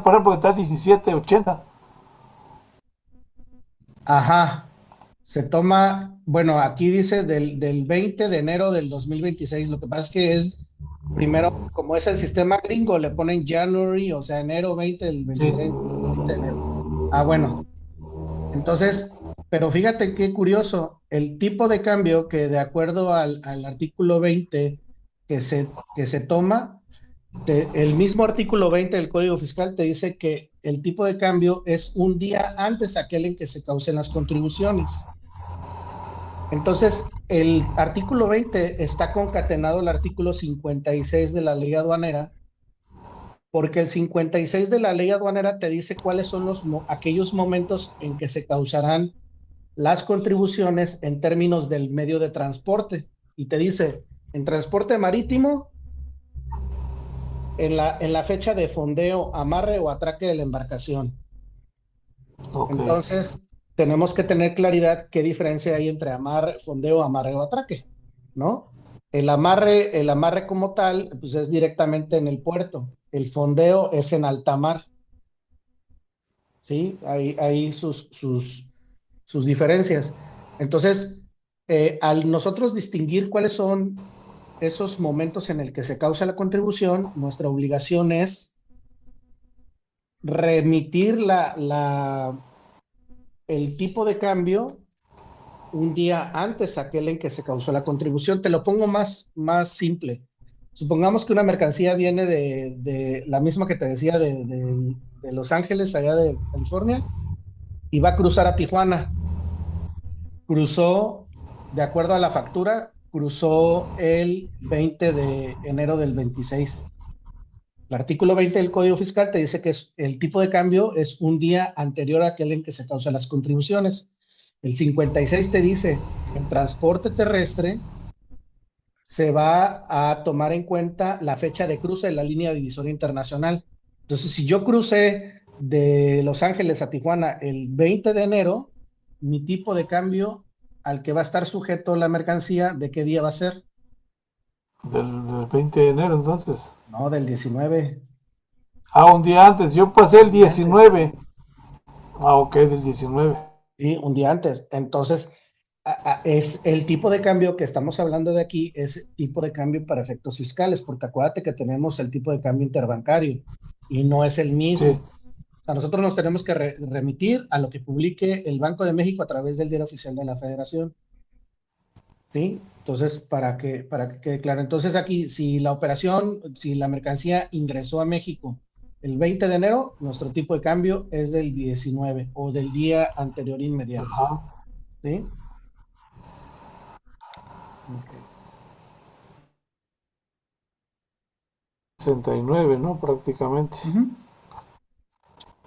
por ejemplo, que está 17.80. Ajá, se toma, bueno, aquí dice del 20 de enero del 2026. Lo que pasa es que es, primero, como es el sistema gringo, le ponen January, o sea, enero 20 del Sí. 26, es 20 de enero. Ah, bueno, entonces, pero fíjate qué curioso, el tipo de cambio que de acuerdo al artículo 20 que se toma, el mismo artículo 20 del Código Fiscal te dice que el tipo de cambio es un día antes aquel en que se causen las contribuciones. Entonces, el artículo 20 está concatenado al artículo 56 de la ley aduanera, porque el 56 de la ley aduanera te dice cuáles son aquellos momentos en que se causarán las contribuciones en términos del medio de transporte. Y te dice, en transporte marítimo, en la fecha de fondeo, amarre o atraque de la embarcación. Ok. Entonces, tenemos que tener claridad qué diferencia hay entre amarre, fondeo, amarre o atraque, ¿no? El amarre como tal, pues es directamente en el puerto. El fondeo es en alta mar, ¿sí? Hay sus diferencias. Entonces, al nosotros distinguir cuáles son esos momentos en el que se causa la contribución, nuestra obligación es remitir el tipo de cambio un día antes aquel en que se causó la contribución. Te lo pongo más simple. Supongamos que una mercancía viene de la misma que te decía de Los Ángeles, allá de California, y va a cruzar a Tijuana. Cruzó, de acuerdo a la factura, cruzó el 20 de enero del 26. El artículo 20 del Código Fiscal te dice que el tipo de cambio es un día anterior a aquel en que se causan las contribuciones. El 56 te dice, en transporte terrestre se va a tomar en cuenta la fecha de cruce de la línea divisoria internacional. Entonces, si yo crucé de Los Ángeles a Tijuana el 20 de enero, mi tipo de cambio al que va a estar sujeto la mercancía, ¿de qué día va a ser? Del 20 de enero, entonces. No, del 19, Ah, un día antes. Yo pasé el un día antes. 19. Ah, ok, del 19. Sí, un día antes. Entonces, es el tipo de cambio que estamos hablando de aquí, es tipo de cambio para efectos fiscales, porque acuérdate que tenemos el tipo de cambio interbancario y no es el Sí. mismo. O sea, nosotros nos tenemos que remitir a lo que publique el Banco de México a través del Diario Oficial de la Federación, ¿sí? Entonces, para que quede claro. Entonces, aquí, si la mercancía ingresó a México el 20 de enero, nuestro tipo de cambio es del 19 o del día anterior inmediato, Ajá. ¿sí? Ok. 69, ¿no? Prácticamente. Ujú.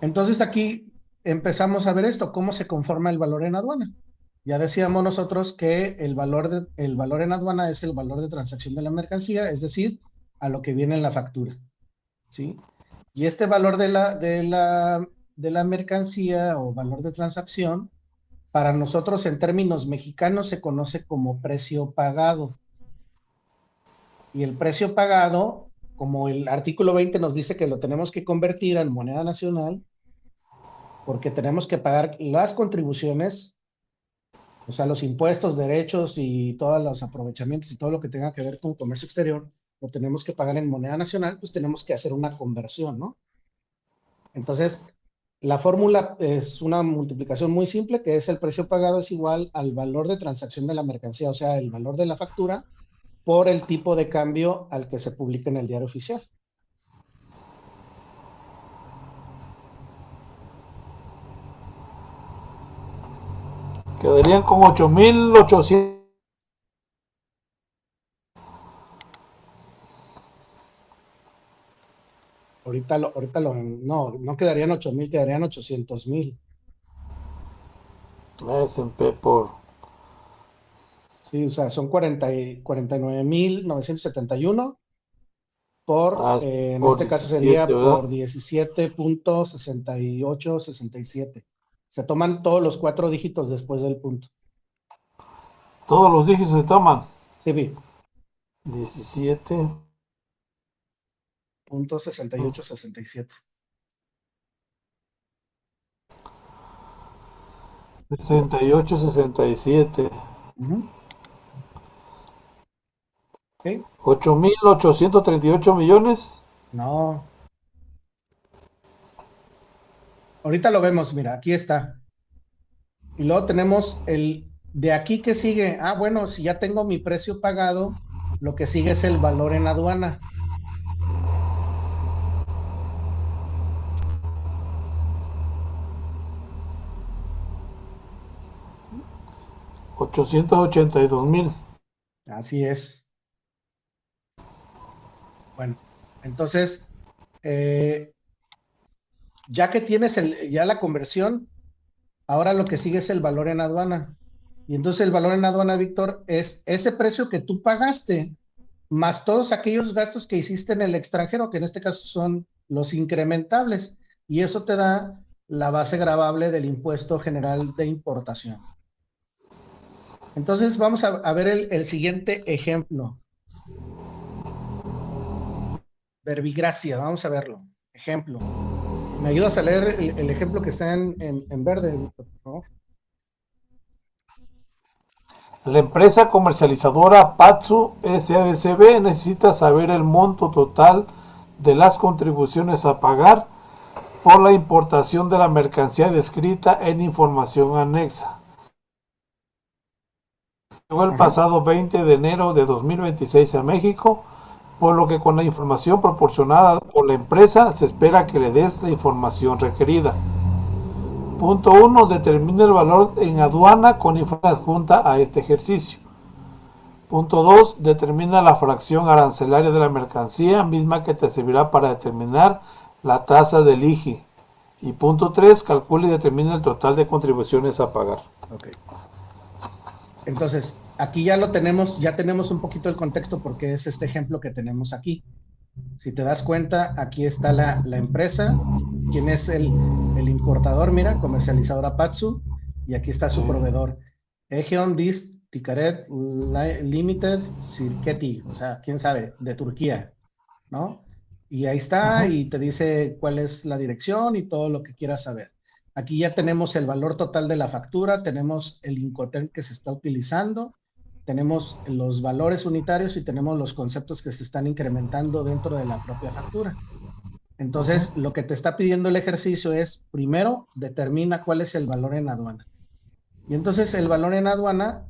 Entonces aquí empezamos a ver esto, cómo se conforma el valor en aduana. Ya decíamos nosotros que el valor en aduana es el valor de transacción de la mercancía, es decir, a lo que viene en la factura, ¿sí? Y este valor de la mercancía o valor de transacción, para nosotros en términos mexicanos se conoce como precio pagado. Y el precio pagado, como el artículo 20 nos dice que lo tenemos que convertir en moneda nacional, porque tenemos que pagar las contribuciones, o sea, los impuestos, derechos y todos los aprovechamientos y todo lo que tenga que ver con comercio exterior, lo tenemos que pagar en moneda nacional, pues tenemos que hacer una conversión, ¿no? Entonces, la fórmula es una multiplicación muy simple, que es el precio pagado es igual al valor de transacción de la mercancía, o sea, el valor de la factura por el tipo de cambio al que se publica en el diario oficial. Quedarían con 8.800. No quedarían 8,000, quedarían 800,000. S&P por. Sí, o sea, son 49,971 por, Ah, en por este caso 17, sería ¿verdad? por 17,6867. Se toman todos los cuatro dígitos después del punto. Todos los dígitos se toman. Sí, vi, 17. punto 6867. 68.67. Ujú. ¿Ok? 8.838 millones. No, ahorita lo vemos, mira, aquí está. Y luego tenemos el de aquí que sigue. Ah, bueno, si ya tengo mi precio pagado, lo que sigue es el valor en aduana. 882.000. Así es. Bueno, entonces, eh, ya que tienes ya la conversión, ahora lo que sigue es el valor en aduana. Y entonces el valor en aduana, Víctor, es ese precio que tú pagaste, más todos aquellos gastos que hiciste en el extranjero, que en este caso son los incrementables. Y eso te da la base gravable del impuesto general de importación. Entonces vamos a ver el siguiente ejemplo. Verbigracia, vamos a verlo. Ejemplo. ¿Me ayudas a leer el ejemplo que está en verde, Víctor, por favor? La empresa comercializadora Patsu SADCB necesita saber el monto total de las contribuciones a pagar por la importación de la mercancía descrita en información anexa. Llegó el Ajá. pasado 20 de enero de 2026 a México, por lo que con la información proporcionada por la empresa se espera que le des la información requerida. Punto 1. Determina el valor en aduana con información adjunta a este ejercicio. Punto 2. Determina la fracción arancelaria de la mercancía, misma que te servirá para determinar la tasa del IGI. Y punto 3. Calcula y determina el total de contribuciones a pagar. Ok. Entonces, aquí ya lo tenemos, ya tenemos un poquito el contexto porque es este ejemplo que tenemos aquí. Si te das cuenta, aquí está la empresa, quién es el importador, mira, comercializadora Patsu, y aquí está su Sí. proveedor. Egeon Dis Ticaret Limited Sirketi, o sea, quién sabe, de Turquía, ¿no? Y ahí está, Ujú. y te dice cuál es la dirección y todo lo que quieras saber. Aquí ya tenemos el valor total de la factura, tenemos el Incoterm que se está utilizando, tenemos los valores unitarios y tenemos los conceptos que se están incrementando dentro de la propia factura. Ujú. Entonces, lo que te está pidiendo el ejercicio es, primero, determina cuál es el valor en aduana. Y entonces el valor en aduana,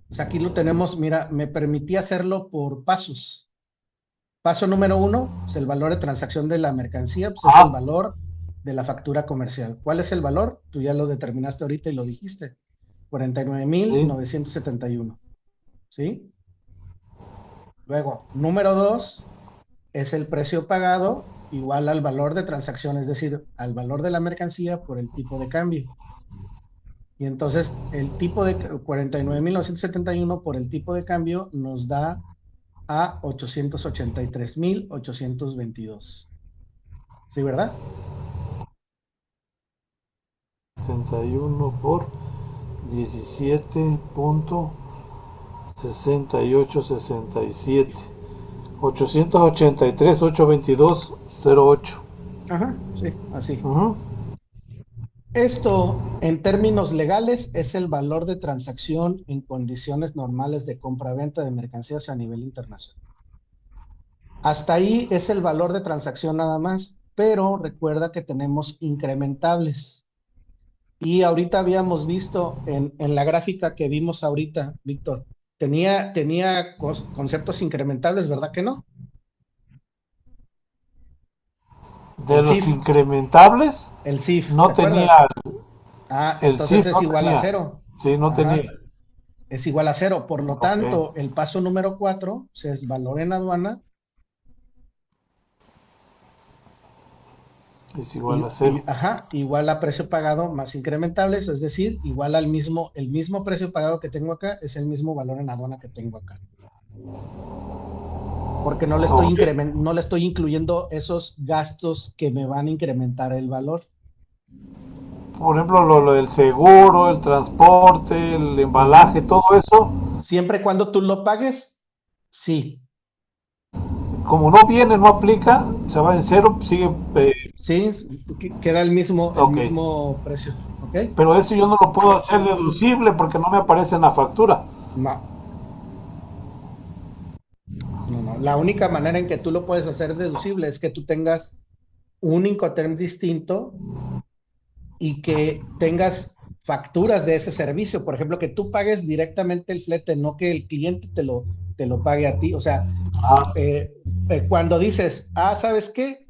o sea, aquí lo tenemos, mira, me permití hacerlo por pasos. Paso número uno, pues el valor de transacción de la mercancía, pues es el Ah, valor de la factura comercial. ¿Cuál es el valor? Tú ya lo determinaste ahorita y lo dijiste. cuarenta y nueve mil sí. novecientos setenta y uno, ¿sí? Luego, número dos es el precio pagado igual al valor de transacción, es decir, al valor de la mercancía por el tipo de cambio. Y entonces el tipo de 49.971 por el tipo de cambio nos da a 883.822. ¿Sí, verdad? 61 por 17.6867. 883.822.08. Ajá, sí, así. Ujú. Esto, en términos legales, es el valor de transacción en condiciones normales de compra-venta de mercancías a nivel internacional. Hasta ahí es el valor de transacción nada más, pero recuerda que tenemos incrementables. Y ahorita habíamos visto en la gráfica que vimos ahorita, Víctor, tenía conceptos incrementables, ¿verdad que no? De El los CIF, incrementables, el CIF, ¿te no tenía acuerdas? Ah, el entonces CIF, es no igual a tenía. cero. Sí, no tenía. Ajá, es igual a cero. Por lo Ok, tanto, el paso número 4 es valor en aduana es igual a cero. ajá, igual a precio pagado más incrementables, es decir, igual al mismo, el mismo precio pagado que tengo acá es el mismo valor en aduana que tengo acá. Porque Ok. no le estoy incluyendo esos gastos que me van a incrementar el valor. Por ejemplo, lo del seguro, el transporte, el embalaje, Ujú. todo eso, Siempre y cuando tú lo pagues, sí. como no viene, no aplica, se va en cero, sigue. Sí, queda el Ok. mismo precio, ¿ok? Pero eso yo no lo puedo hacer deducible porque no me aparece en la factura. No, no, no. La única manera en que tú lo puedes hacer deducible es que tú tengas un Incoterm distinto y que tengas facturas de ese servicio. Por ejemplo, que tú pagues directamente el flete, no que el cliente te lo pague a ti. O sea, Ah, cuando dices, ¿sabes qué?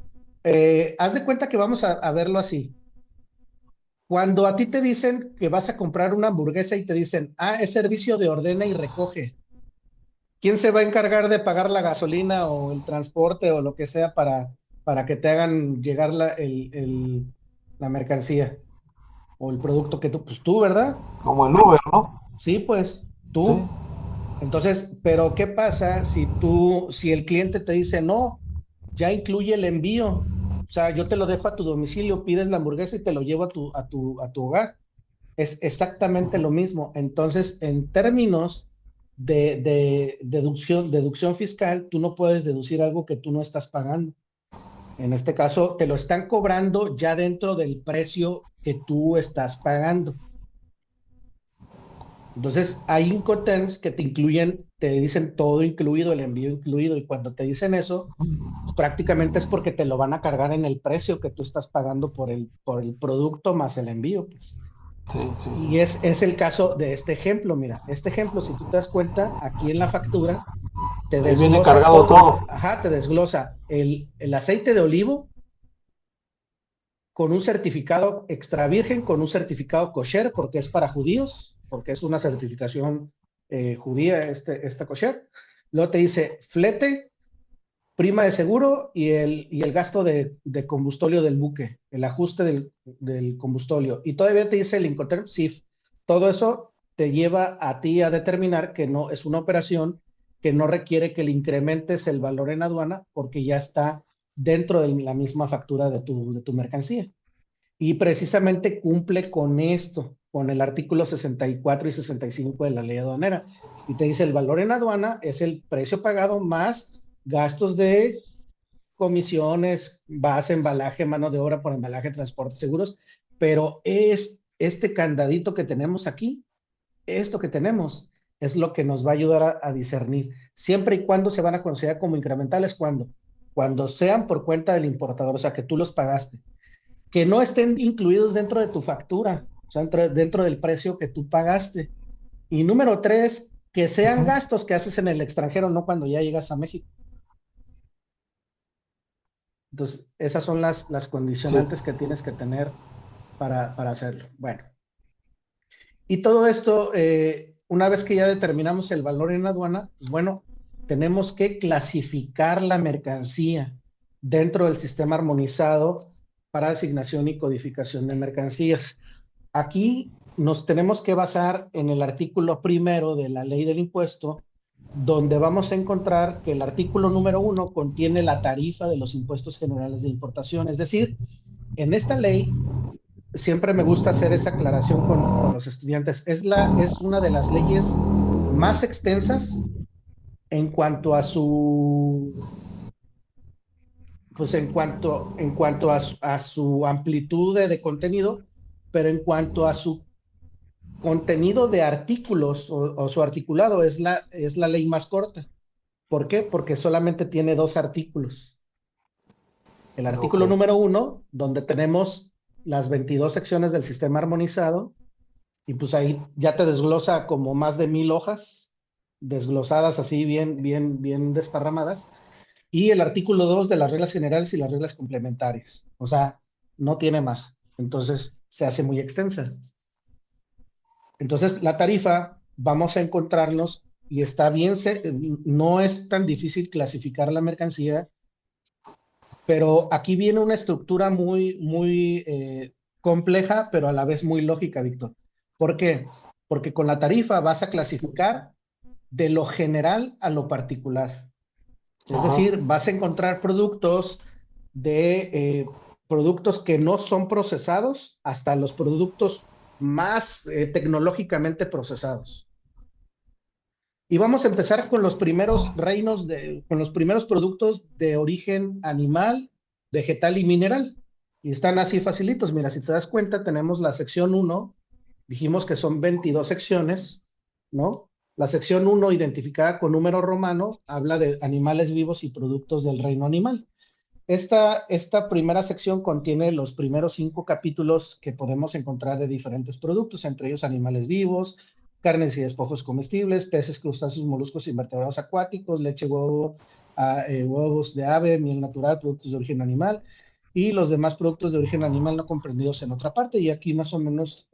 Haz de cuenta que vamos a verlo así. Cuando a ti te dicen que vas a comprar una hamburguesa y te dicen, es servicio de ordena y recoge. ¿Quién se va a encargar de pagar la gasolina o el transporte o lo que sea para que te hagan llegar la mercancía o el producto que tú, pues tú, ¿verdad? como el Uber, ¿no? Sí, pues Sí. tú. Entonces, pero ¿qué pasa si el cliente te dice, no, ya incluye el envío? O sea, yo te lo dejo a tu domicilio, pides la hamburguesa y te lo llevo a tu hogar. Es exactamente lo mismo. Entonces, en términos de deducción fiscal, tú no puedes deducir algo que tú no estás pagando. En este caso, te lo están cobrando ya dentro del precio que tú estás pagando. Entonces, hay Incoterms que te incluyen, te dicen todo incluido, el envío incluido, y cuando te dicen eso, pues prácticamente es porque te lo van a cargar en el precio que tú estás pagando por el producto más el envío, pues. Sí, sí, sí. Y es el caso de este ejemplo, mira, este ejemplo, si tú te das cuenta, aquí en la factura te Ahí viene desglosa cargado todo, todo. ajá, te desglosa el aceite de olivo con un certificado extra virgen, con un certificado kosher, porque es para judíos, porque es una certificación judía esta kosher. Luego te dice flete, prima de seguro y el gasto de combustóleo del buque, el ajuste del combustóleo. Y todavía te dice el Incoterm SIF. Todo eso te lleva a ti a determinar que no es una operación que no requiere que le incrementes el valor en aduana porque ya está dentro de la misma factura de tu mercancía. Y precisamente cumple con esto, con el artículo 64 y 65 de la ley aduanera. Y te dice el valor en aduana es el precio pagado más gastos de comisiones, base, embalaje, mano de obra por embalaje, transporte, seguros, pero es este candadito que tenemos aquí, esto que tenemos, es lo que nos va a ayudar a discernir, siempre y cuando se van a considerar como incrementales, cuando sean por cuenta del importador, o sea, que tú los pagaste, que no estén incluidos dentro de tu factura, o sea, dentro del precio que tú pagaste. Y número tres, que sean gastos que haces en el extranjero, no cuando ya llegas a México. Entonces, esas son las Sí. condicionantes que tienes que tener para hacerlo. Bueno, y todo esto, una vez que ya determinamos el valor en aduana, pues bueno, tenemos que clasificar la mercancía dentro del sistema armonizado para asignación y codificación de mercancías. Aquí nos tenemos que basar en el artículo primero de la ley del impuesto, donde vamos a encontrar que el artículo número uno contiene la tarifa de los impuestos generales de importación. Es decir, en esta ley siempre me gusta hacer esa aclaración con los estudiantes. Es una de las leyes más extensas en cuanto a pues en cuanto a su amplitud de contenido, pero en cuanto a su contenido de artículos o su articulado es la ley más corta. ¿Por qué? Porque solamente tiene dos artículos. El Ok. artículo número uno, donde tenemos las 22 secciones del sistema armonizado, y pues ahí ya te desglosa como más de 1000 hojas, desglosadas así bien desparramadas, y el artículo 2 de las reglas generales y las reglas complementarias. O sea, no tiene más. Entonces, se hace muy extensa. Entonces, la tarifa, vamos a encontrarnos y está bien, no es tan difícil clasificar la mercancía, pero aquí viene una estructura muy compleja, pero a la vez muy lógica, Víctor. ¿Por qué? Porque con la tarifa vas a clasificar de lo general a lo particular. Es Ajá. decir, vas a encontrar de productos que no son procesados hasta los productos más tecnológicamente procesados. Y vamos a empezar con los primeros con los primeros productos de origen animal, vegetal y mineral. Y están así facilitos. Mira, si te das cuenta, tenemos la sección 1, dijimos que son 22 secciones, ¿no? La sección 1, identificada con número romano, habla de animales vivos y productos del reino animal. Esta primera sección contiene los primeros 5 capítulos que podemos encontrar de diferentes productos, entre ellos animales vivos, carnes y despojos comestibles, peces, crustáceos, moluscos, invertebrados acuáticos, leche, huevos de ave, miel natural, productos de origen animal y los demás productos de origen animal no comprendidos en otra parte. Y aquí más o menos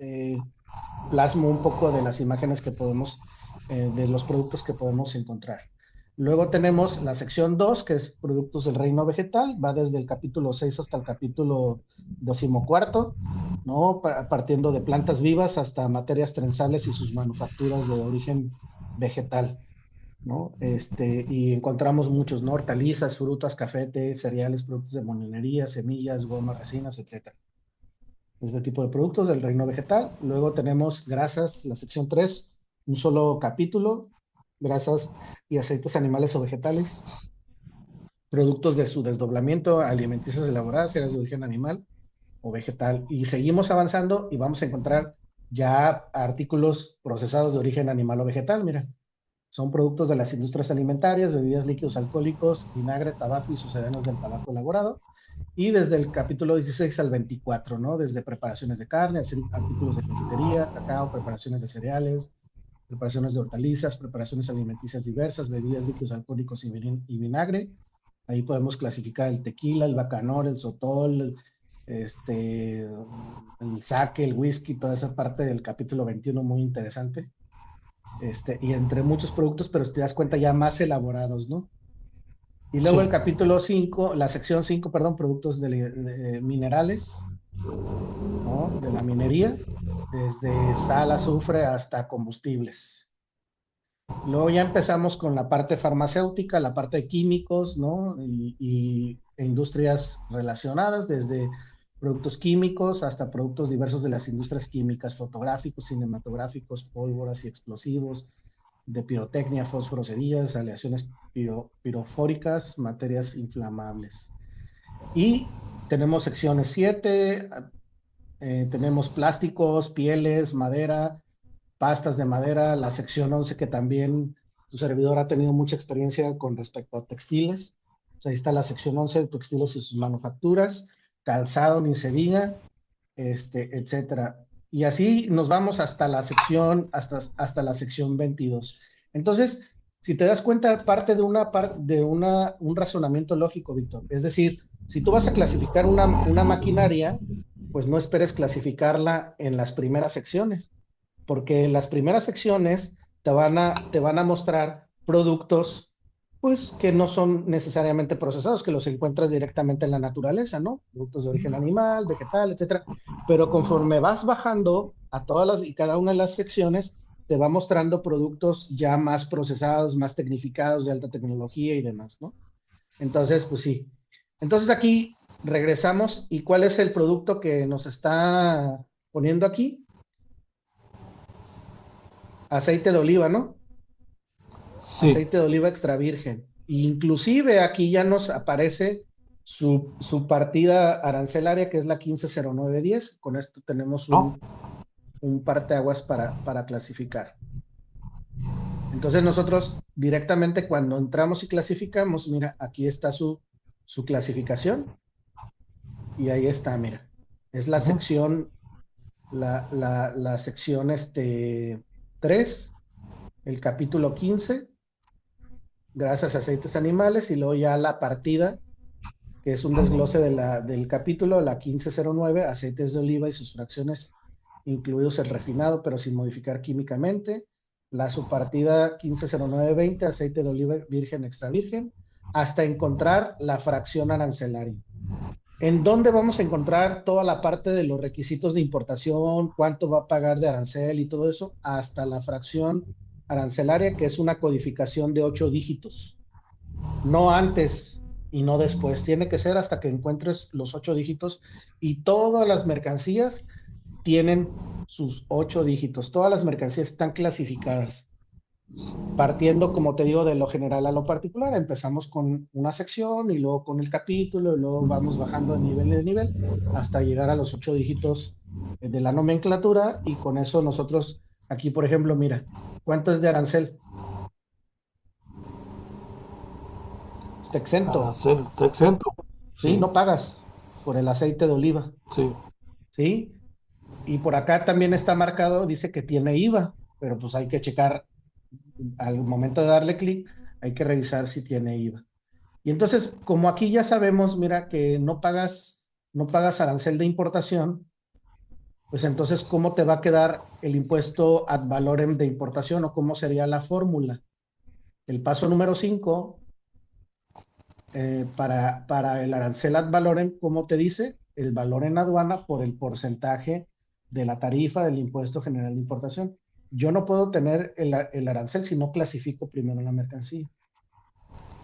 plasmo un poco de las imágenes que podemos, de los productos que podemos encontrar. Luego tenemos la sección 2, que es productos del reino vegetal, va desde el capítulo 6 hasta el capítulo 14, ¿no? Partiendo de plantas vivas hasta materias trenzales y sus manufacturas de origen vegetal, ¿no? Y encontramos muchos, ¿no? Hortalizas, frutas, café, té, cereales, productos de molinería, semillas, goma, resinas, etc. Este tipo de productos del reino vegetal. Luego tenemos grasas, la sección 3, un solo capítulo, grasas y aceites animales o vegetales, productos de su desdoblamiento, alimenticias elaboradas, cereales de origen animal o vegetal. Y seguimos avanzando y vamos a encontrar ya artículos procesados de origen animal o vegetal. Mira, son productos de las industrias alimentarias, bebidas, líquidos alcohólicos, vinagre, tabaco y sucedáneos del tabaco elaborado. Y desde el capítulo 16 al 24, ¿no? Desde preparaciones de carne, artículos de confitería, cacao, preparaciones de cereales, preparaciones de hortalizas, preparaciones alimenticias diversas, bebidas, líquidos alcohólicos y vinagre. Ahí podemos clasificar el tequila, el bacanor, el sotol, el sake, el whisky, toda esa parte del capítulo 21 muy interesante. Y entre muchos productos, pero te das cuenta ya más elaborados, ¿no? Y luego Sí. el capítulo 5, la sección 5, perdón, productos de minerales, ¿no? De la minería, desde sal, azufre hasta combustibles. Luego ya empezamos con la parte farmacéutica, la parte de químicos, ¿no? E industrias relacionadas, desde productos químicos hasta productos diversos de las industrias químicas, fotográficos, cinematográficos, pólvoras y explosivos, de pirotecnia, fósforos, cerillas, aleaciones pirofóricas, materias inflamables. Y tenemos secciones 7, tenemos plásticos, pieles, madera, pastas de madera, la sección 11 que también tu servidor ha tenido mucha experiencia con respecto a textiles. O sea, ahí está la sección 11 de textiles y sus manufacturas, calzado, ni se diga, etcétera. Y así nos vamos hasta la sección, hasta la sección 22. Entonces, si te das cuenta, parte de un razonamiento lógico, Víctor. Es decir, si tú vas a clasificar una maquinaria, pues no esperes clasificarla en las primeras secciones, porque en las primeras secciones te van a mostrar productos pues que no son necesariamente procesados, que los encuentras directamente en la naturaleza, ¿no? Productos de origen animal, vegetal, etcétera. Pero conforme vas bajando a todas y cada una de las secciones, te va mostrando productos ya más procesados, más tecnificados, de alta tecnología y demás, ¿no? Entonces, pues sí. Entonces aquí regresamos y ¿cuál es el producto que nos está poniendo aquí? Aceite de oliva, ¿no? Sí. Aceite de oliva extra virgen. Inclusive aquí ya nos aparece su partida arancelaria, que es la 150910. Con esto tenemos ¿No? un parteaguas para clasificar. Entonces nosotros directamente cuando entramos y clasificamos, mira, aquí está su clasificación. Y ahí está, mira. Es la sección, la sección 3, el capítulo 15, grasas, aceites animales, y luego ya la partida, que es un desglose del capítulo, la 1509, aceites de oliva y sus fracciones, incluidos el refinado, pero sin modificar químicamente. La subpartida 150920, aceite de oliva virgen, extra virgen, hasta encontrar la fracción arancelaria. ¿En dónde vamos a encontrar toda la parte de los requisitos de importación, cuánto va a pagar de arancel y todo eso? Hasta la fracción arancelaria, que es una codificación de 8 dígitos. No antes y no después. Tiene que ser hasta que encuentres los 8 dígitos y todas las mercancías tienen sus 8 dígitos. Todas las mercancías están clasificadas. Partiendo, como te digo, de lo general a lo particular, empezamos con una sección y luego con el capítulo y luego vamos bajando de nivel hasta llegar a los 8 dígitos de la nomenclatura y con eso nosotros, aquí por ejemplo, mira, ¿cuánto es de arancel? Está exento, Arancel, está exento. ¿sí? Sí, No pagas por el aceite de oliva, sí. ¿sí? Y por acá también está marcado, dice que tiene IVA, pero pues hay que checar al momento de darle clic, hay que revisar si tiene IVA. Y entonces, como aquí ya sabemos, mira, que no pagas arancel de importación, pues entonces, ¿cómo te va a quedar el impuesto ad valorem de importación o cómo sería la fórmula? El paso número 5, para el arancel ad valorem, ¿cómo te dice? El valor en aduana por el porcentaje de la tarifa del impuesto general de importación. Yo no puedo tener el arancel si no clasifico primero la mercancía.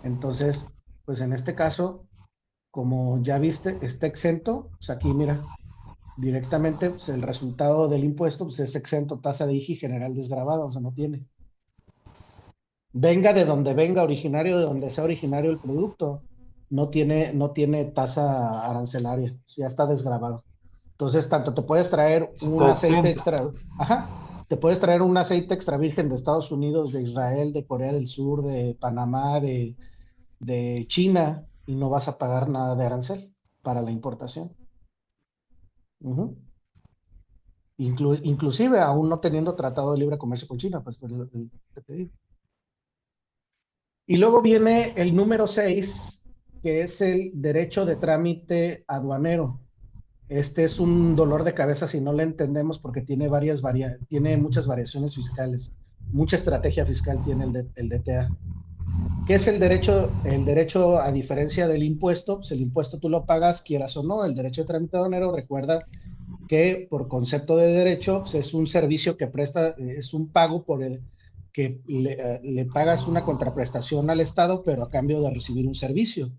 Entonces, pues en este caso, como ya viste, está exento, pues aquí mira, directamente pues el resultado del impuesto pues es exento, tasa de IGI general desgravada, o sea, no tiene. Venga de donde venga, originario de donde sea originario el producto, no tiene tasa arancelaria, ya está desgravado. Entonces, tanto te puedes traer un Está aceite exento. extra, ajá, te puedes traer un aceite extra virgen de Estados Unidos, de Israel, de Corea del Sur, de Panamá, de China, y no vas a pagar nada de arancel para la importación. Ujú. Inclusive aún no teniendo tratado de libre comercio con China, pues, que te digo. Y luego viene el número 6, que es el derecho de trámite aduanero. Este es un dolor de cabeza si no lo entendemos porque tiene muchas variaciones fiscales, mucha estrategia fiscal tiene el DTA. ¿Qué es el derecho? El derecho, a diferencia del impuesto, pues el impuesto tú lo pagas quieras o no. El derecho de trámite aduanero, recuerda que por concepto de derecho pues es un servicio que presta, es un pago por el que le pagas una contraprestación al Estado, pero a cambio de recibir un servicio.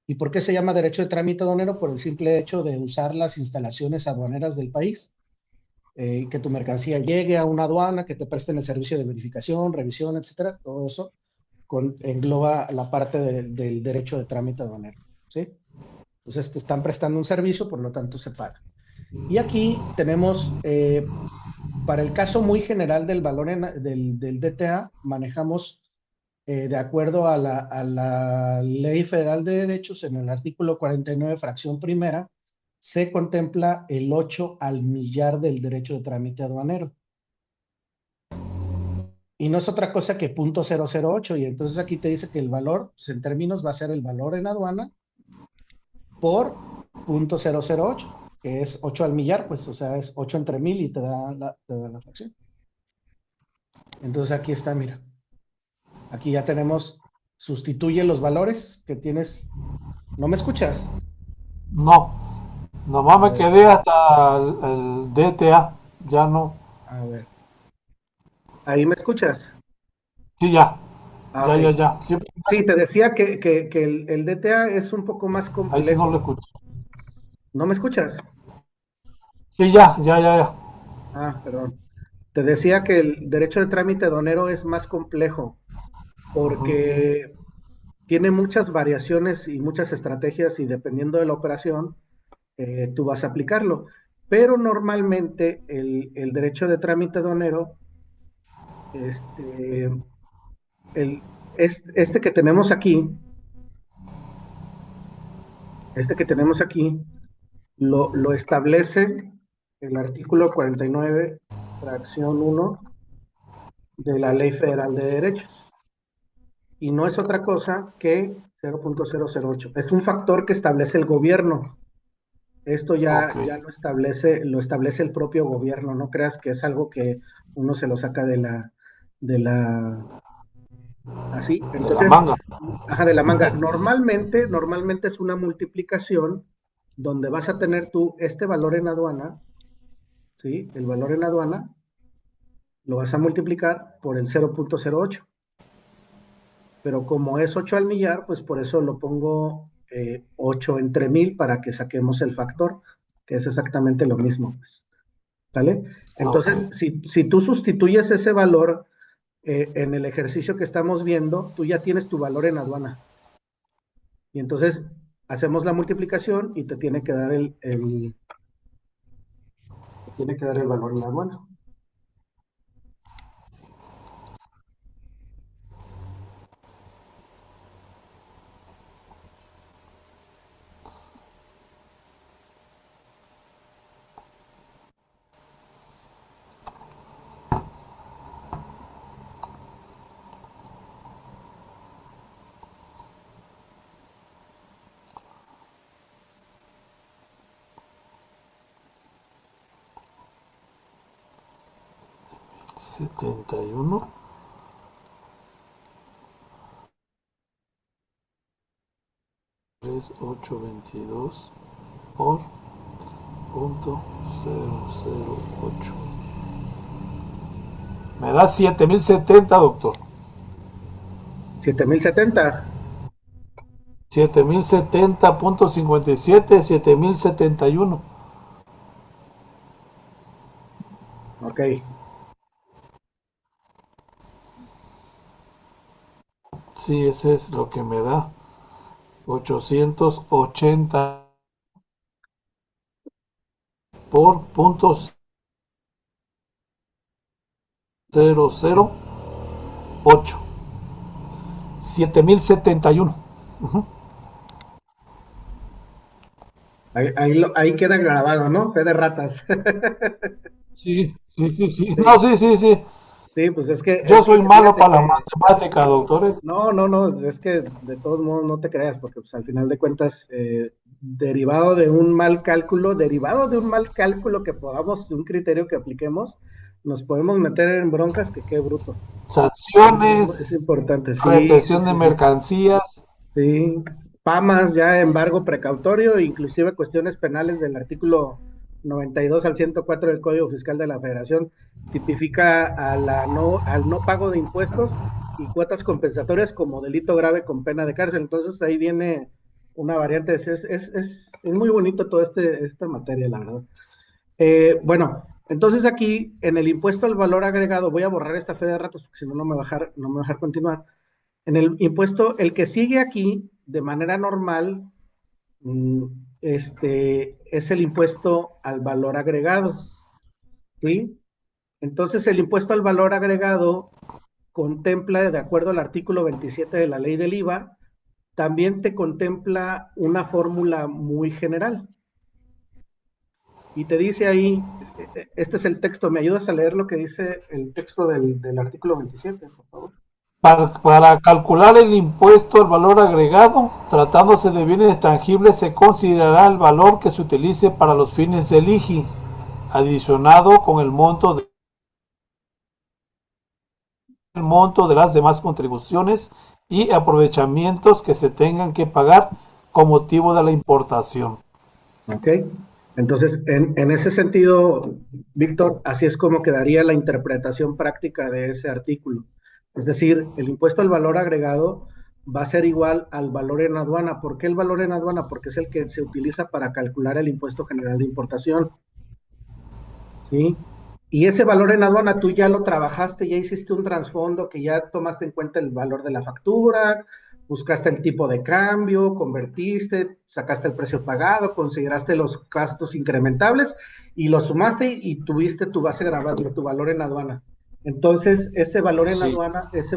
¿Y por qué se llama derecho de trámite aduanero? Por el simple hecho de usar las instalaciones aduaneras del país, que tu mercancía llegue a una aduana, que te presten el servicio de verificación, revisión, etcétera. Todo eso engloba la parte del derecho de trámite aduanero, ¿sí? Entonces te están prestando un servicio, por lo tanto se paga. Y aquí tenemos, para el caso muy general del valor del DTA, manejamos, de acuerdo a la Ley Federal de Derechos, en el artículo 49, fracción primera, se contempla el 8 al millar del derecho de trámite aduanero. Y no es otra cosa que 0.008. Y entonces aquí te dice que el valor, pues, en términos, va a ser el valor en aduana por 0.008, que es 8 al millar, pues, o sea, es 8 entre 1000 y te da la fracción. Entonces aquí está, mira. Aquí ya tenemos, sustituye los valores que tienes. ¿No me escuchas? No, nomás A me ver, quedé hasta el DTA. Ya no. a ver. ¿Ahí me escuchas? Sí, ya. Ah, Ya, ok. ya, ya. Siempre, Sí, te decía que el DTA es un poco más ahí sí no lo complejo. escucho. ¿No me escuchas? Sí, ya, ya, ya, ya. Ah, perdón. Te decía que el derecho de trámite aduanero es más complejo Ujú. porque tiene muchas variaciones y muchas estrategias y dependiendo de la operación, tú vas a aplicarlo. Pero normalmente el derecho de trámite aduanero, este, este que tenemos aquí, lo establece el artículo 49, fracción uno de la Ley Federal de Derechos. Y no es otra cosa que 0.008. Es un factor que establece el gobierno. Esto Ok. ya lo establece el propio gobierno. No creas que es algo que uno se lo saca así. De la Entonces, manga. ajá, de la manga. Normalmente es una multiplicación donde vas a tener tú este valor en aduana, ¿sí? El valor en aduana lo vas a multiplicar por el 0.08. Pero como es 8 al millar, pues por eso lo pongo 8 entre 1000 para que saquemos el factor, que es exactamente lo mismo, pues. ¿Sale? Ok. Entonces, si tú sustituyes ese valor en el ejercicio que estamos viendo, tú ya tienes tu valor en aduana. Y entonces hacemos la multiplicación y te tiene que dar te tiene que dar el valor en aduana. Setenta y uno. 3822 por punto 008. Me da 7070, doctor. 7070. 7070.57, 7071. Ok. Sí, ese es lo que me da. 880 por puntos 008. 7071. Ahí queda grabado, ¿no? Fe de ratas. Sí, sí, sí, sí. No, Sí, sí, sí, sí. sí, pues Yo soy malo fíjate para la que matemática, doctor. no, no, no, es que de todos modos no te creas, porque pues al final de cuentas, derivado de un mal cálculo que podamos, de un criterio que apliquemos, nos podemos meter en broncas que qué bruto. Es Sanciones, importante, sí, sí, retención de sí, sí. mercancías. Sí, PAMAS, ya embargo precautorio, inclusive cuestiones penales del artículo 92 al 104 del Código Fiscal de la Federación, tipifica al no pago de impuestos y cuotas compensatorias como delito grave con pena de cárcel. Entonces ahí viene una variante, es muy bonito toda esta materia, la verdad. Bueno, entonces aquí en el impuesto al valor agregado, voy a borrar esta fe de ratos porque si no, no me va a dejar continuar. En el impuesto, el que sigue aquí de manera normal, mm, es el impuesto al valor agregado, ¿sí? Entonces, el impuesto al valor agregado contempla, de acuerdo al artículo 27 de la ley del IVA, también te contempla una fórmula muy general. Y te dice ahí, este es el texto, ¿me ayudas a leer lo que dice el texto del artículo 27, por favor? Para calcular el impuesto al valor agregado, tratándose de bienes tangibles, se considerará el valor que se utilice para los fines del IGI, adicionado con el monto de las demás contribuciones y aprovechamientos que se tengan que pagar con motivo de la importación. ¿Ok? Entonces, en ese sentido, Víctor, así es como quedaría la interpretación práctica de ese artículo. Es decir, el impuesto al valor agregado va a ser igual al valor en aduana. ¿Por qué el valor en aduana? Porque es el que se utiliza para calcular el impuesto general de importación, ¿sí? Y ese valor en aduana tú ya lo trabajaste, ya hiciste un trasfondo que ya tomaste en cuenta el valor de la factura, buscaste el tipo de cambio, convertiste, sacaste el precio pagado, consideraste los gastos incrementables y lo sumaste y tuviste tu base grabada, tu valor en aduana. Entonces, Sí. ese valor en aduana, es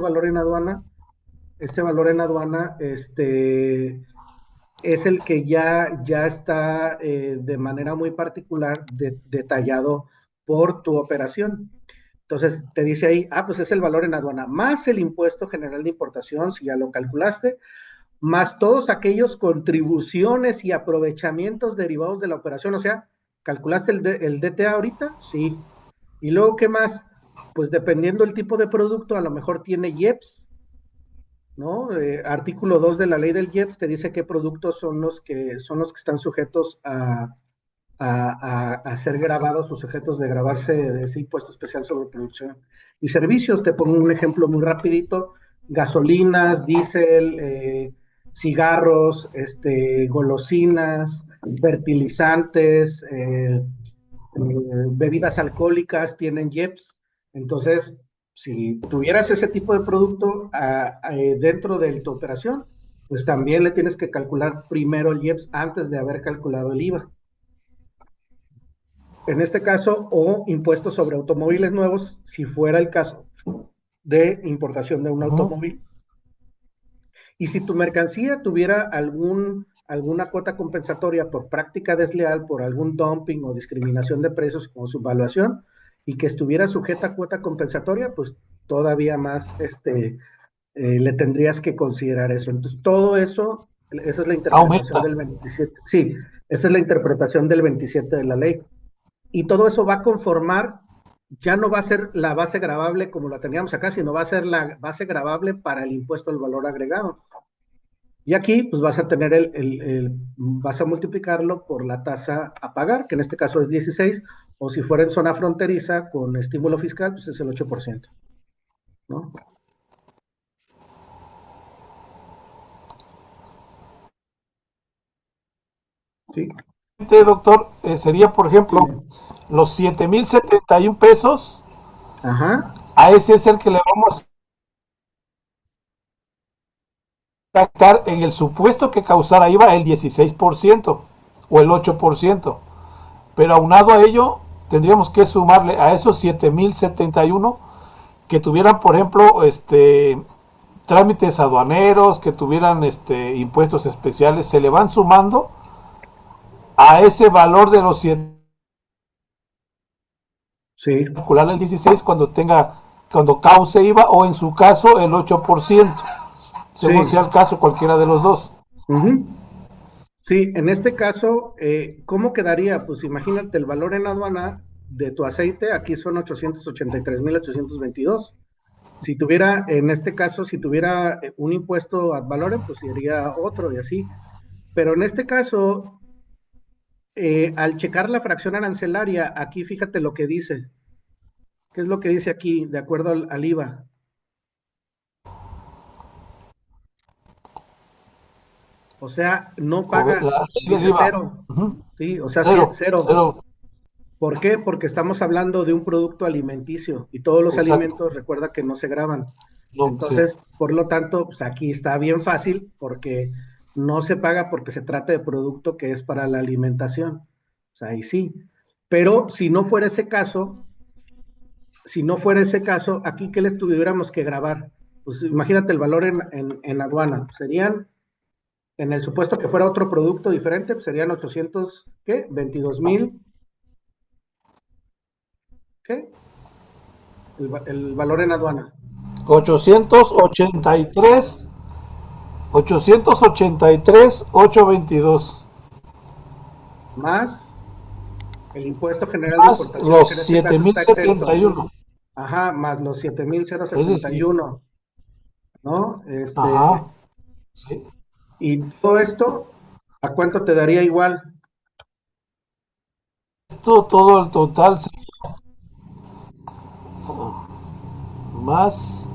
el que ya está de manera muy particular detallado por tu operación. Entonces te dice ahí, pues es el valor en aduana, más el impuesto general de importación, si ya lo calculaste, más todos aquellos contribuciones y aprovechamientos derivados de la operación. O sea, ¿calculaste el DTA ahorita? Sí. ¿Y luego qué más? Pues dependiendo del tipo de producto, a lo mejor tiene IEPS, ¿no? Artículo 2 de la ley del IEPS te dice qué productos son los que están sujetos a ser grabados o sujetos de grabarse de ese impuesto especial sobre producción y servicios. Te pongo un ejemplo muy rapidito: gasolinas, diésel, cigarros, golosinas, fertilizantes, bebidas alcohólicas tienen IEPS. Entonces, si tuvieras ese tipo de producto dentro de tu operación, pues también le tienes que calcular primero el IEPS antes de haber calculado el IVA. En este caso, o impuestos sobre automóviles nuevos, si fuera el caso de importación de un automóvil. Y si tu mercancía tuviera alguna cuota compensatoria por práctica desleal, por algún dumping o discriminación de precios como subvaluación, y que estuviera sujeta a cuota compensatoria, pues todavía más le tendrías que considerar eso. Entonces, todo eso, esa es la interpretación Aumenta. del 27. Sí, esa es la interpretación del 27 de la ley. Y todo eso va a conformar, ya no va a ser la base gravable como la teníamos acá, sino va a ser la base gravable para el impuesto al valor agregado. Y aquí, pues vas a tener vas a multiplicarlo por la tasa a pagar, que en este caso es 16, o si fuera en zona fronteriza con estímulo fiscal, pues es el 8%, ¿no? Sí. Doctor, sería, por ejemplo, los 7,071 pesos. Ajá. A ese es el que le vamos a captar en el supuesto que causara IVA el 16% o el 8%. Pero aunado a ello, tendríamos que sumarle a esos 7,071 que tuvieran, por ejemplo, trámites aduaneros, que tuvieran impuestos especiales, se le van sumando a ese valor de los 7. Sí. Calcular el 16 cuando cause IVA o en su caso el 8%, según Sí. sea el caso cualquiera de los dos. Sí, en este caso, ¿cómo quedaría? Pues imagínate el valor en aduana de tu aceite, aquí son 883,822. Si tuviera, en este caso, si tuviera un impuesto ad valorem, pues sería otro y así. Pero en este caso, al checar la fracción arancelaria, aquí fíjate lo que dice. ¿Qué es lo que dice aquí, de acuerdo al IVA? O sea, no pagas, dice IVA. cero. ¿Sí? O sea, Cero, cero. cero. ¿Por qué? Porque estamos hablando de un producto alimenticio y todos los Exacto. alimentos, recuerda que no se graban. No, sí. Entonces, por lo tanto, pues aquí está bien fácil porque no se paga porque se trata de producto que es para la alimentación. O sea, ahí sí. Pero si no fuera ese caso, aquí que les tuviéramos que grabar, pues imagínate el valor en aduana, serían, en el supuesto que fuera otro producto diferente, pues serían 800, ¿qué? 22,000, ¿qué? El valor en aduana. 883, 883,822. Más el impuesto general de Más importación, que en los este caso está exento. 7,071. Ajá, más los Ese sí. 7,071, ¿no? Ajá. Sí. Y todo esto, ¿a cuánto te daría igual? Esto, todo el total más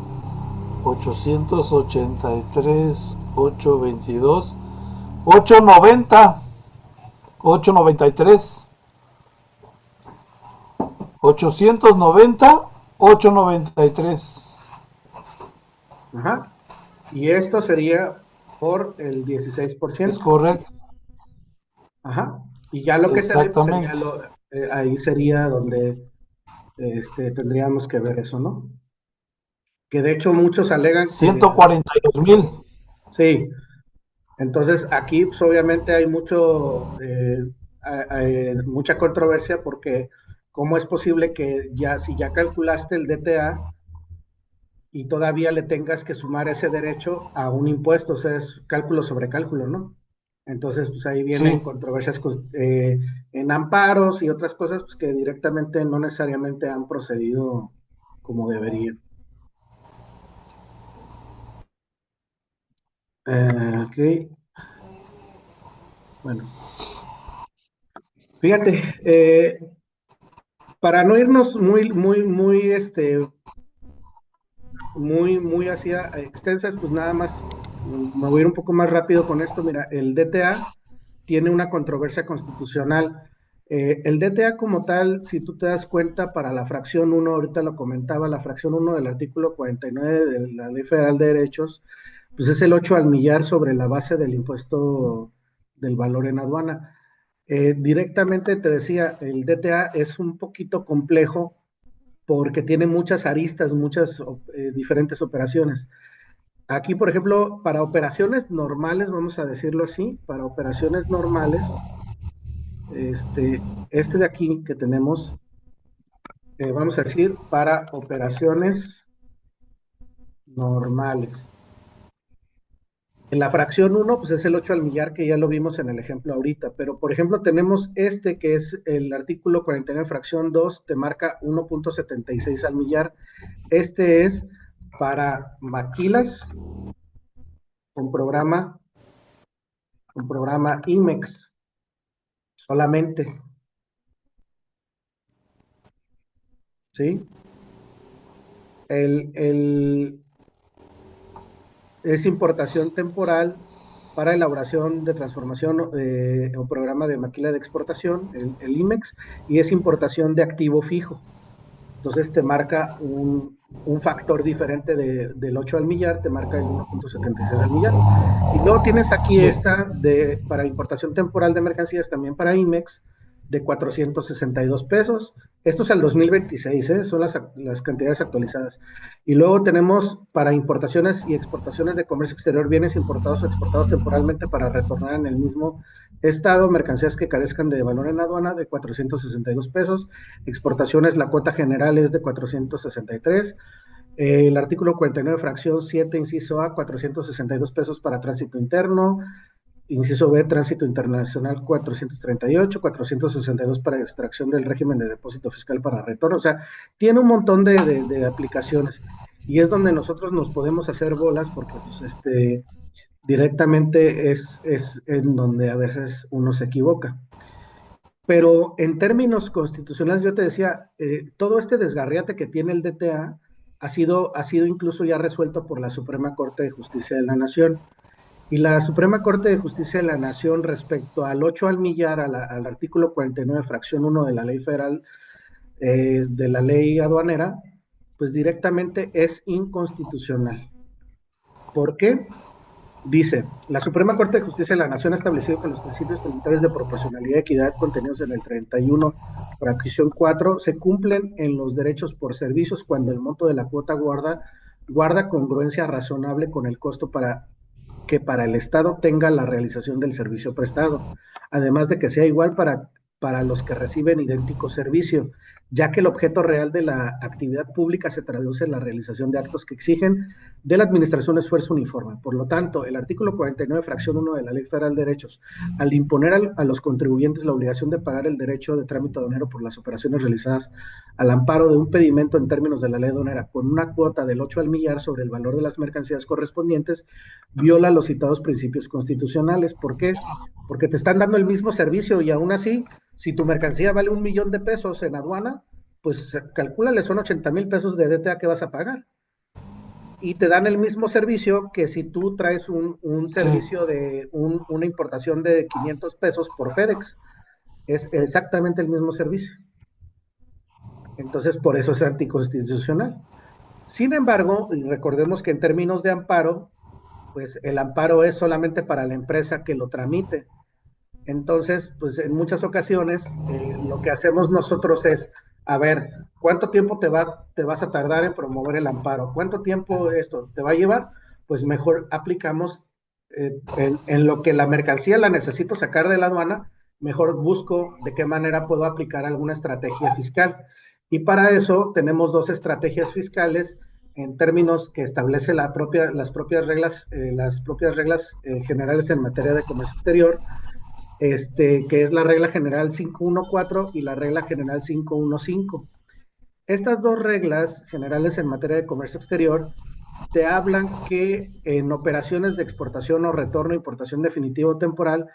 883,822, 890, 893, 890, 893. Ajá. Y esto sería por el 16%. Es correcto. Ajá. Y ya lo que te dé, pues sería Exactamente. ahí sería donde tendríamos que ver eso, ¿no? Que de hecho muchos alegan que 142,000. sí. Entonces aquí pues, obviamente hay mucha controversia porque cómo es posible que si ya calculaste el DTA y todavía le tengas que sumar ese derecho a un impuesto, o sea, es cálculo sobre cálculo, ¿no? Entonces, pues ahí vienen Sí. controversias en amparos y otras cosas pues, que directamente no necesariamente han procedido como deberían. Ok, bueno, fíjate, para no irnos muy hacia extensas, pues nada más me voy a ir un poco más rápido con esto. Mira, el DTA tiene una controversia constitucional. El DTA como tal, si tú te das cuenta, para la fracción 1, ahorita lo comentaba, la fracción 1 del artículo 49 de la Ley Federal de Derechos, pues es el 8 al millar sobre la base del impuesto del valor en aduana. Directamente te decía, el DTA es un poquito complejo porque tiene muchas aristas, muchas diferentes operaciones. Aquí, por ejemplo, para operaciones normales, vamos a decirlo así, para operaciones normales, este de aquí que tenemos, vamos a decir, para operaciones normales. En la fracción 1, pues es el 8 al millar, que ya lo vimos en el ejemplo ahorita, pero por ejemplo tenemos este que es el artículo 49, fracción 2, te marca 1.76 al millar. Este es para maquilas con programa IMEX solamente, ¿sí? Es importación temporal para elaboración de transformación o programa de maquila de exportación, el IMEX, y es importación de activo fijo. Entonces te marca un factor diferente del 8 al millar, te marca el 1.76 al millar. Y luego tienes aquí esta para importación temporal de mercancías, también para IMEX, de 462 pesos. Esto es al 2026, son las cantidades actualizadas. Y luego tenemos para importaciones y exportaciones de comercio exterior, bienes importados o exportados temporalmente para retornar en el mismo estado, mercancías que carezcan de valor en aduana, de 462 pesos. Exportaciones, la cuota general es de 463. El artículo 49, fracción 7, inciso A, 462 pesos para tránsito interno. Inciso B, tránsito internacional 438, 462 para extracción del régimen de depósito fiscal para retorno. O sea, tiene un montón de aplicaciones. Y es donde nosotros nos podemos hacer bolas porque pues, directamente es en donde a veces uno se equivoca. Pero en términos constitucionales, yo te decía, todo este desgarriate que tiene el DTA ha sido incluso ya resuelto por la Suprema Corte de Justicia de la Nación. Y la Suprema Corte de Justicia de la Nación, respecto al 8 al millar, al artículo 49, fracción 1 de la Ley Federal, de la Ley Aduanera, pues directamente es inconstitucional. ¿Por qué? Dice, la Suprema Corte de Justicia de la Nación ha establecido que los principios tributarios de proporcionalidad y equidad contenidos en el 31, fracción 4, se cumplen en los derechos por servicios cuando el monto de la cuota guarda congruencia razonable con el costo que para el Estado tenga la realización del servicio prestado, además de que sea igual para los que reciben idéntico servicio, ya que el objeto real de la actividad pública se traduce en la realización de actos que exigen de la administración un esfuerzo uniforme. Por lo tanto, el artículo 49, fracción 1 de la Ley Federal de Derechos, al imponer a los contribuyentes la obligación de pagar el derecho de trámite aduanero por las operaciones realizadas al amparo de un pedimento en términos de la ley aduanera con una cuota del 8 al millar sobre el valor de las mercancías correspondientes, viola los citados principios constitucionales. ¿Por qué? Porque te están dando el mismo servicio y aún así, si tu mercancía vale 1 millón de pesos en aduana, pues calcúlale, son 80,000 pesos de DTA que vas a pagar. Y te dan el mismo servicio que si tú traes un servicio de una importación de 500 pesos por FedEx. Es exactamente el mismo servicio. Entonces, por eso es anticonstitucional. Sin embargo, recordemos que en términos de amparo, pues el amparo es solamente para la empresa que lo tramite. Entonces, pues en muchas ocasiones lo que hacemos nosotros es, a ver, ¿cuánto tiempo te vas a tardar en promover el amparo? ¿Cuánto tiempo esto te va a llevar? Pues mejor aplicamos en lo que la mercancía la necesito sacar de la aduana, mejor busco de qué manera puedo aplicar alguna estrategia fiscal. Y para eso tenemos dos estrategias fiscales en términos que establece las propias reglas generales en materia de comercio exterior, que es la regla general 514 y la regla general 515. Estas dos reglas generales en materia de comercio exterior te hablan que en operaciones de exportación o retorno, importación definitiva o temporal,